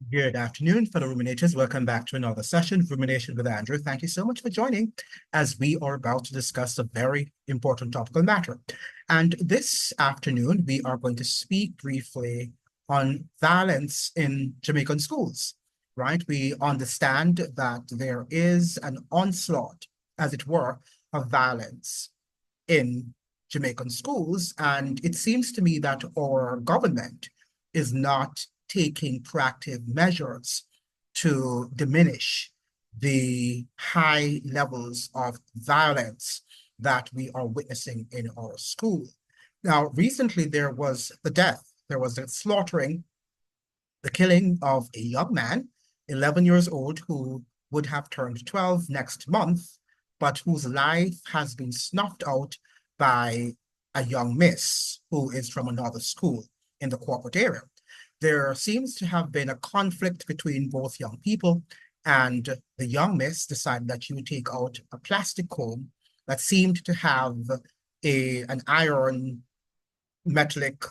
Good afternoon, fellow ruminators. Welcome back to another session, Rumination with Andrew. Thank you so much for joining as we are about to discuss a very important topical matter. And this afternoon, we are going to speak briefly on violence in Jamaican schools, right? We understand that there is an onslaught, as it were, of violence in Jamaican schools. And it seems to me that our government is not taking proactive measures to diminish the high levels of violence that we are witnessing in our school. Now, recently there was the slaughtering, the killing of a young man, 11 years old, who would have turned 12 next month, but whose life has been snuffed out by a young miss who is from another school in the corporate area. There seems to have been a conflict between both young people, and the young miss decided that she would take out a plastic comb that seemed to have an iron metallic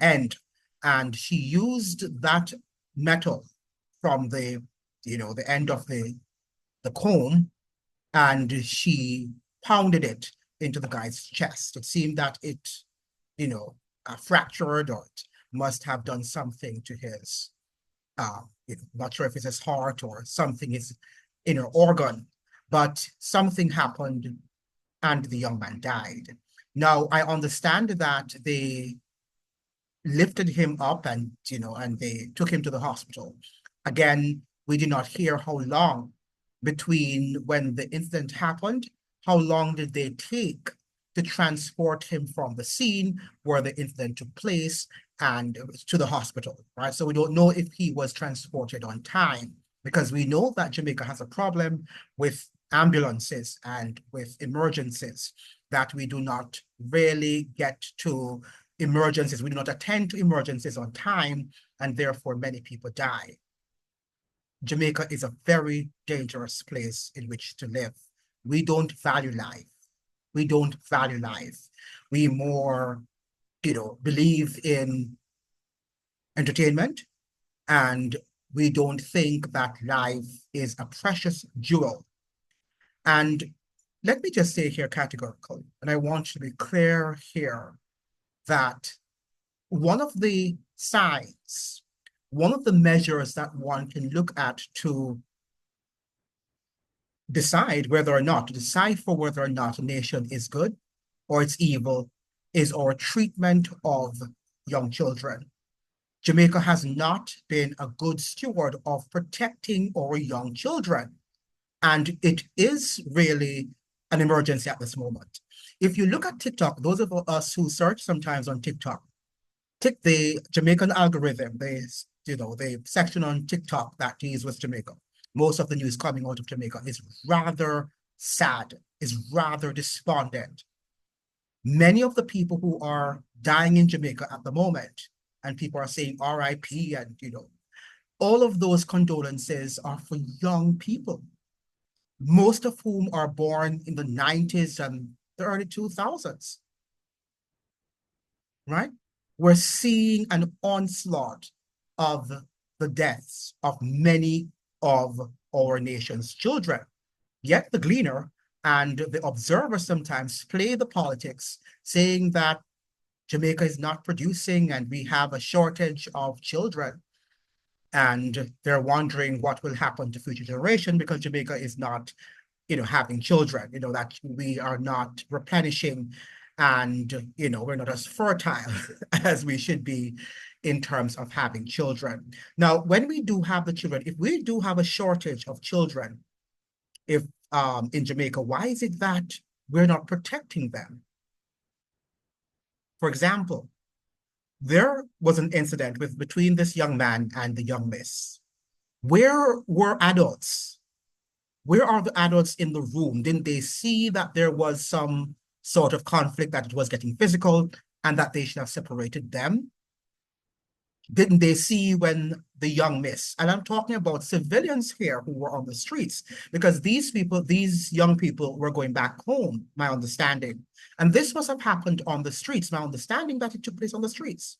end, and she used that metal from the end of the comb, and she pounded it into the guy's chest. It seemed that it, fractured, or it must have done something to his, not sure if it's his heart or something, his inner organ, but something happened and the young man died. Now, I understand that they lifted him up and they took him to the hospital. Again, we did not hear how long between when the incident happened, how long did they take to transport him from the scene where the incident took place and to the hospital, right? So we don't know if he was transported on time, because we know that Jamaica has a problem with ambulances and with emergencies, that we do not really get to emergencies. We do not attend to emergencies on time, and therefore many people die. Jamaica is a very dangerous place in which to live. We don't value life. We don't value life. We more, believe in entertainment, and we don't think that life is a precious jewel. And let me just say here categorically, and I want to be clear here, that one of the signs, one of the measures that one can look at to decide for whether or not a nation is good or it's evil, is our treatment of young children. Jamaica has not been a good steward of protecting our young children, and it is really an emergency at this moment. If you look at TikTok, those of us who search sometimes on TikTok, the Jamaican algorithm, the section on TikTok that deals with Jamaica, most of the news coming out of Jamaica is rather sad, is rather despondent. Many of the people who are dying in Jamaica at the moment, and people are saying RIP, and all of those condolences are for young people, most of whom are born in the 90s and the early 2000s, right? We're seeing an onslaught of the deaths of many of our nation's children. Yet the gleaner and the observer sometimes play the politics, saying that Jamaica is not producing and we have a shortage of children. And they're wondering what will happen to future generation because Jamaica is not, having children, that we are not replenishing, and, we're not as fertile as we should be in terms of having children. Now, when we do have the children, if we do have a shortage of children, if in Jamaica, why is it that we're not protecting them? For example, there was an incident between this young man and the young miss. Where were adults? Where are the adults in the room? Didn't they see that there was some sort of conflict, that it was getting physical, and that they should have separated them? Didn't they see when the young miss, and I'm talking about civilians here who were on the streets, because these young people were going back home, my understanding. And this must have happened on the streets, my understanding that it took place on the streets.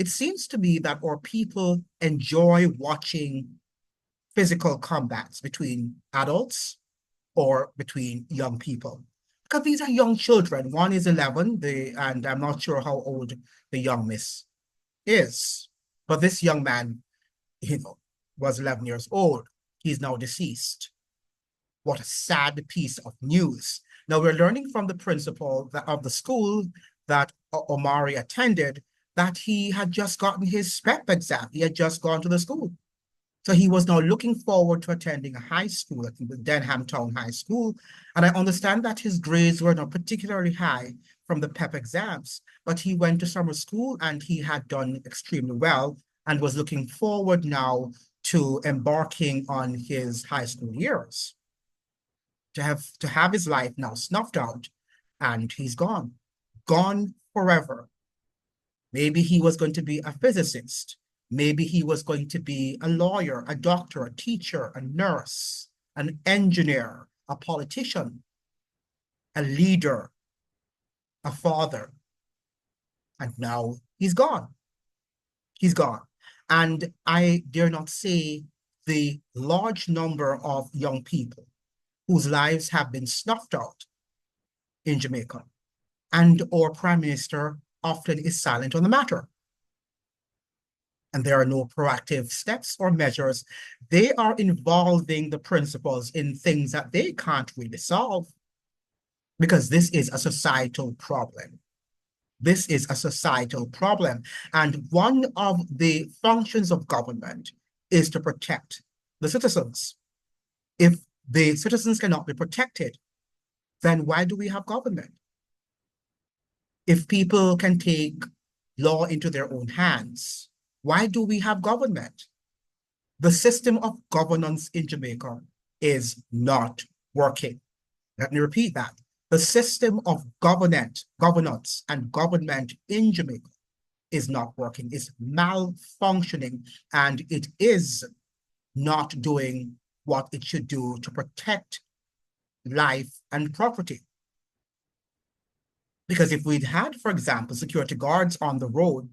it seems to me that our people enjoy watching physical combats between adults or between young people. Because these are young children. One is 11, and I'm not sure how old the young miss is. But this young man, was 11 years old. He's now deceased. What a sad piece of news. Now, we're learning from the principal of the school that Omari attended that he had just gotten his SPEP exam. He had just gone to the school. So he was now looking forward to attending a high school, I think the Denham Town High School. And I understand that his grades were not particularly high from the PEP exams, but he went to summer school and he had done extremely well and was looking forward now to embarking on his high school years, to have his life now snuffed out, and he's gone forever. Maybe he was going to be a physicist. Maybe he was going to be a lawyer, a doctor, a teacher, a nurse, an engineer, a politician, a leader, a father. And now he's gone. He's gone. And I dare not say the large number of young people whose lives have been snuffed out in Jamaica. And our Prime Minister often is silent on the matter. And there are no proactive steps or measures. They are involving the principals in things that they can't really solve, because this is a societal problem. This is a societal problem. And one of the functions of government is to protect the citizens. If the citizens cannot be protected, then why do we have government? If people can take law into their own hands, why do we have government? The system of governance in Jamaica is not working. Let me repeat that. The system of governance and government in Jamaica is not working, is malfunctioning, and it is not doing what it should do to protect life and property. Because if we'd had, for example, security guards on the road,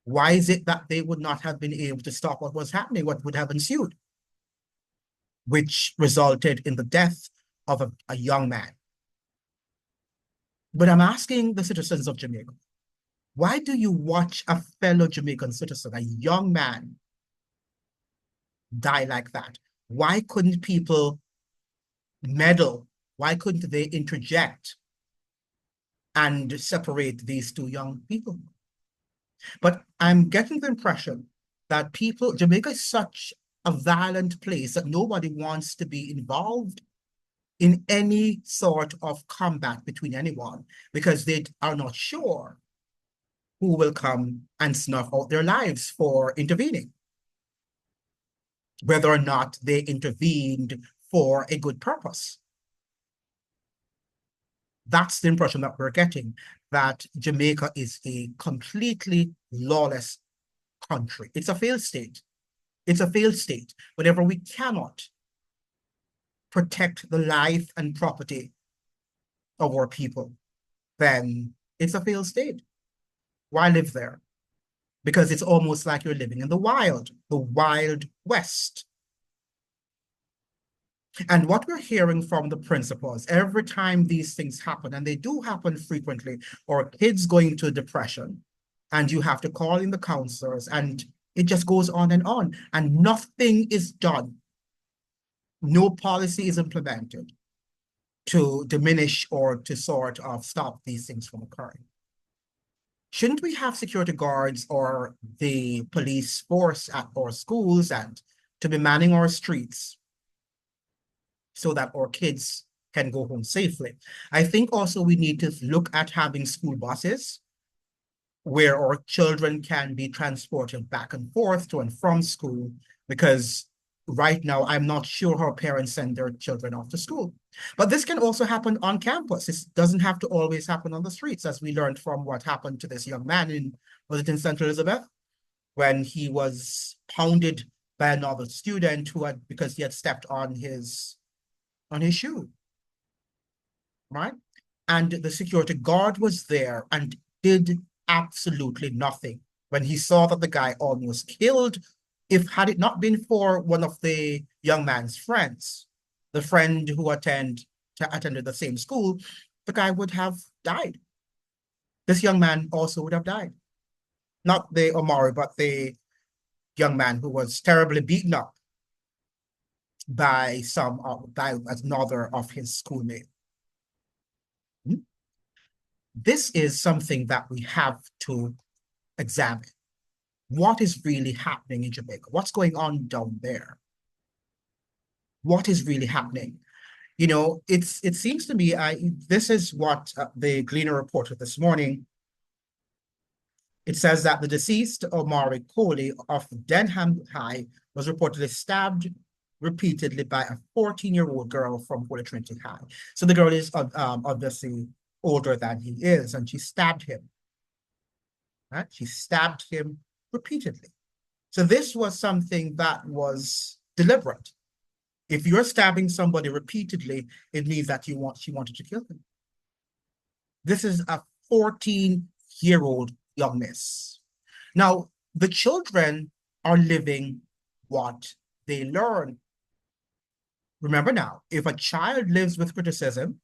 why is it that they would not have been able to stop what was happening, what would have ensued, which resulted in the death of a young man? But I'm asking the citizens of Jamaica, why do you watch a fellow Jamaican citizen, a young man, die like that? Why couldn't people meddle? Why couldn't they interject and separate these two young people? But I'm getting the impression that Jamaica is such a violent place that nobody wants to be involved in any sort of combat between anyone, because they are not sure who will come and snuff out their lives for intervening, whether or not they intervened for a good purpose. That's the impression that we're getting, that Jamaica is a completely lawless country. It's a failed state. It's a failed state. Whenever we cannot protect the life and property of our people, then it's a failed state. Why live there? Because it's almost like you're living in the Wild West. And what we're hearing from the principals, every time these things happen, and they do happen frequently, or kids going into depression, and you have to call in the counselors, and it just goes on, and nothing is done. No policy is implemented to diminish or to sort of stop these things from occurring. Shouldn't we have security guards or the police force at our schools and to be manning our streets so that our kids can go home safely? I think also we need to look at having school buses where our children can be transported back and forth to and from school, because right now I'm not sure how parents send their children off to school. But this can also happen on campus. This doesn't have to always happen on the streets, as we learned from what happened to this young man was it in St. Elizabeth, when he was pounded by another student because he had stepped on his shoe, right? And the security guard was there and did absolutely nothing. when he saw that the guy almost killed. If had it not been for one of the young man's friends, the friend who attended the same school, the guy would have died. This young man also would have died. Not the Omari, but the young man who was terribly beaten up by another of his schoolmates. This is something that we have to examine. What is really happening in Jamaica? What's going on down there? What is really happening? It seems to me, this is what the Gleaner reported this morning. It says that the deceased Omari Coley of Denham High was reportedly stabbed repeatedly by a 14-year-old girl from Holy Trinity High. So the girl is obviously older than he is, and she stabbed him. Right? She stabbed him repeatedly. So this was something that was deliberate. If you're stabbing somebody repeatedly, it means that she wanted to kill him. This is a 14-year-old young miss. Now, the children are living what they learn. Remember now, if a child lives with criticism,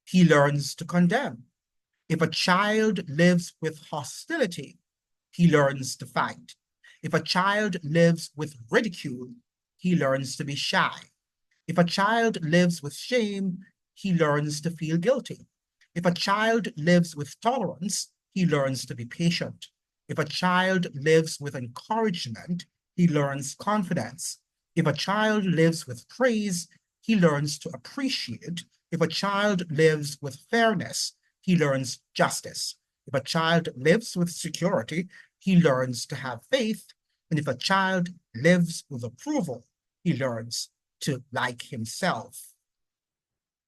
he learns to condemn. If a child lives with hostility, he learns to fight. If a child lives with ridicule, he learns to be shy. If a child lives with shame, he learns to feel guilty. If a child lives with tolerance, he learns to be patient. If a child lives with encouragement, he learns confidence. If a child lives with praise, he learns to appreciate. If a child lives with fairness, he learns justice. If a child lives with security, he learns to have faith. And if a child lives with approval, he learns to like himself.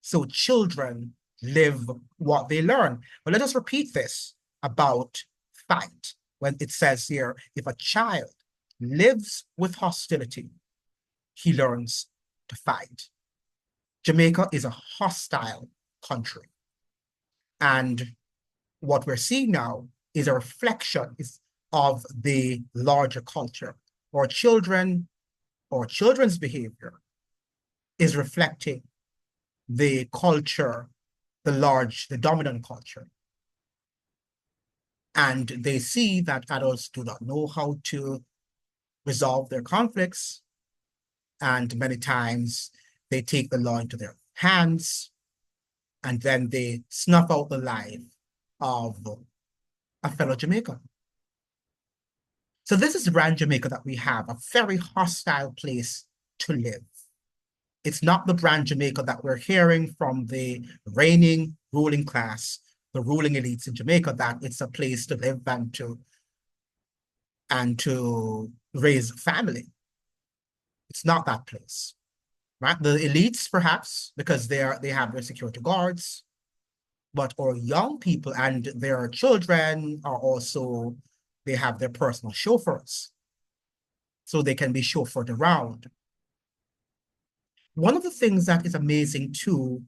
So children live what they learn. But let us repeat this about fight. When it says here, if a child lives with hostility, he learns to fight. Jamaica is a hostile country. And what we're seeing now is a reflection of the larger culture. Our children's behavior is reflecting the culture, the dominant culture. And they see that adults do not know how to resolve their conflicts. And many times they take the law into their hands, and then they snuff out the life of a fellow Jamaican. So this is the brand Jamaica that we have, a very hostile place to live. It's not the brand Jamaica that we're hearing from the reigning ruling class, the ruling elites in Jamaica, that it's a place to live and to raise a family. It's not that place, right? The elites, perhaps, because they have their security guards, but our young people and their children are also, they have their personal chauffeurs, so they can be chauffeured around. One of the things that is amazing too,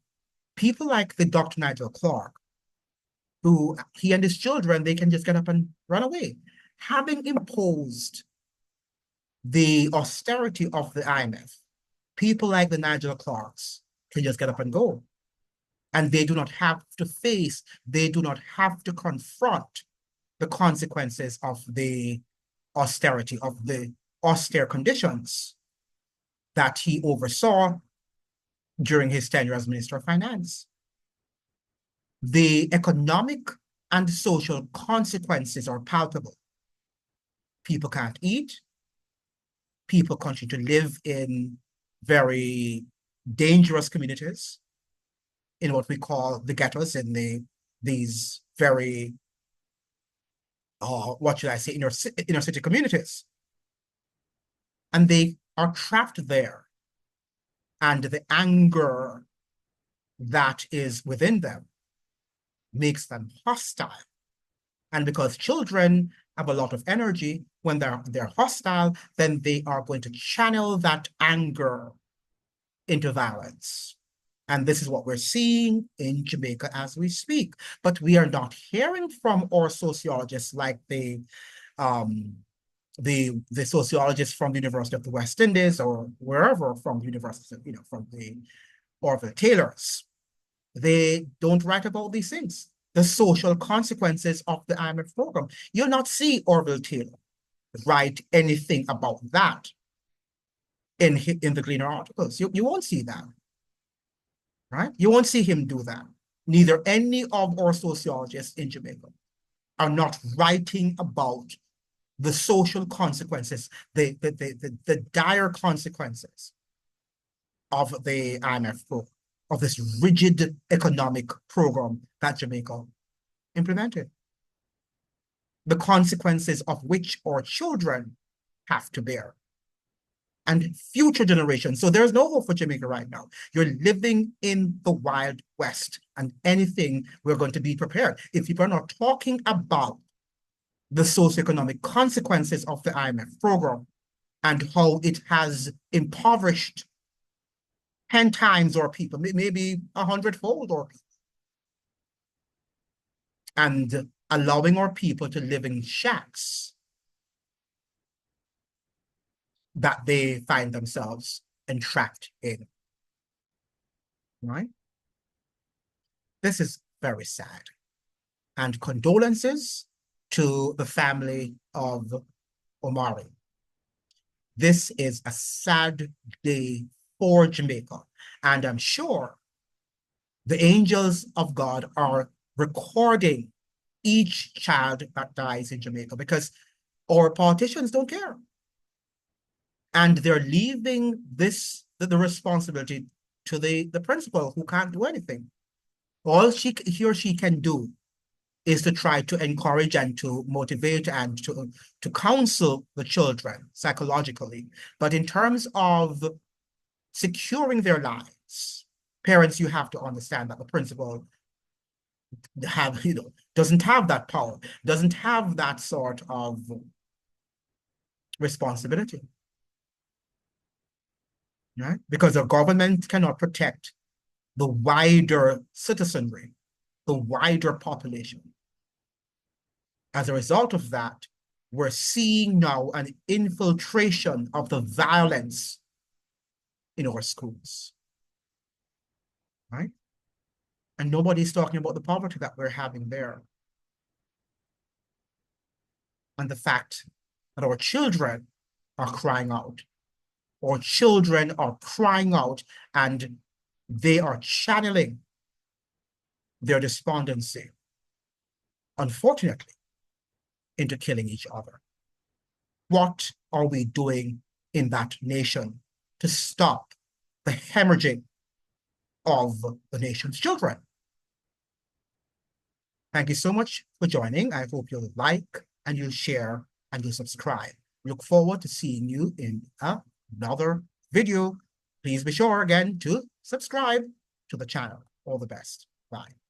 people like the Dr. Nigel Clark, who he and his children, they can just get up and run away. Having imposed the austerity of the IMF, people like the Nigel Clarks can just get up and go. And they do not have to face, they do not have to confront the consequences of the austerity, of the austere conditions that he oversaw during his tenure as Minister of Finance. The economic and social consequences are palpable. People can't eat. People continue to live in very dangerous communities, in what we call the ghettos, in these very, what should I say, inner city communities. And they are trapped there. And the anger that is within them makes them hostile. And because children have a lot of energy, when they're hostile, then they are going to channel that anger into violence. And this is what we're seeing in Jamaica as we speak. But we are not hearing from our sociologists like the the sociologists from the University of the West Indies or wherever from the university, from the Orville Taylors, they don't write about these things. The social consequences of the IMF program. You'll not see Orville Taylor write anything about that in the Gleaner articles. You won't see that, right? You won't see him do that. Neither any of our sociologists in Jamaica are not writing about the social consequences, the dire consequences of the IMF program, of this rigid economic program that Jamaica implemented, the consequences of which our children have to bear and future generations. So there's no hope for Jamaica right now. You're living in the Wild West, and anything, we're going to be prepared. If people are not talking about the socioeconomic consequences of the IMF program and how it has impoverished 10 times our people, maybe 100-fold our people, and allowing our people to live in shacks that they find themselves entrapped in, right? This is very sad. And condolences to the family of Omari. This is a sad day for Jamaica. And I'm sure the angels of God are recording each child that dies in Jamaica because our politicians don't care. And they're leaving the responsibility to the principal, who can't do anything. All he or she can do is to try to encourage and to motivate and to counsel the children psychologically. But in terms of securing their lives, parents, you have to understand that the principal doesn't have that power, doesn't have that sort of responsibility, right? Because the government cannot protect the wider citizenry, the wider population. As a result of that, we're seeing now an infiltration of the violence in our schools, right? And nobody's talking about the poverty that we're having there. And the fact that our children are crying out. Our children are crying out, and they are channeling their despondency, unfortunately, into killing each other. What are we doing in that nation to stop the hemorrhaging of the nation's children? Thank you so much for joining. I hope you'll like and you'll share and you'll subscribe. Look forward to seeing you in another video. Please be sure again to subscribe to the channel. All the best. Bye.